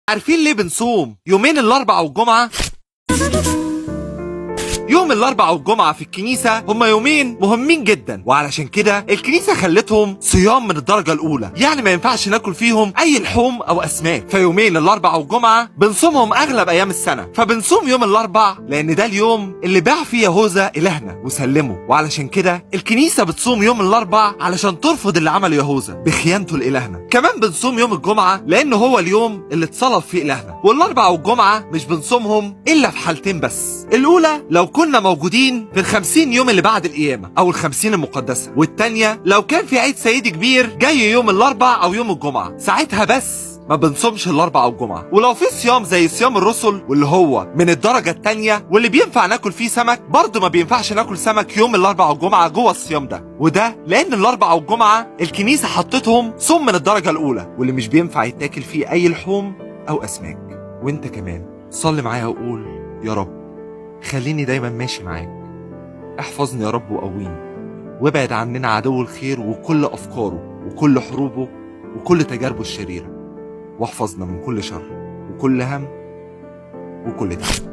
عارفين ليه بنصوم يومين الاربعاء والجمعة؟ يوم الاربعاء والجمعة في الكنيسة هما يومين مهمين جدا، وعلشان كده الكنيسة خلتهم صيام من الدرجة الأولى، يعني ما ينفعش ناكل فيهم أي لحوم أو أسماك. فيومين الاربعاء والجمعة بنصومهم أغلب أيام السنة، فبنصوم يوم الاربعاء لأن ده اليوم اللي باع فيه يهوذا إلهنا وسلمه، وعلشان كده الكنيسة بتصوم يوم الاربعاء علشان ترفض اللي عمله يهوذا بخيانته لإلهنا. كمان بنصوم يوم الجمعة لأنه هو اليوم اللي اتصلب فيه إلهنا. والاربعاء والجمعة مش بنصومهم إلا في حالتين بس، الأولى لو كنا موجودين في ال50 يوم اللي بعد القيامة أو ال50 المقدسة، والتانية لو كان في عيد سيدي كبير جاي يوم الاربعاء أو يوم الجمعة، ساعتها بس ما بنصومش الاربعاء والجمعة. ولو في صيام زي صيام الرسل واللي هو من الدرجة التانية واللي بينفع ناكل فيه سمك، برضه ما بينفعش ناكل سمك يوم الاربعاء والجمعة جوه الصيام ده، وده لأن الاربعاء والجمعة الكنيسة حطتهم صوم من الدرجة الأولى واللي مش بينفع يتاكل فيه أي لحوم أو أسماك. وانت كمان صلي معايا وقول: يا رب خليني دايما ماشي معاك، احفظني يا رب وقويني، وابعد عننا عدو الخير وكل أفكاره وكل حروبه وكل تجاربه الشريرة، واحفظنا من كل شر وكل هم وكل تعب.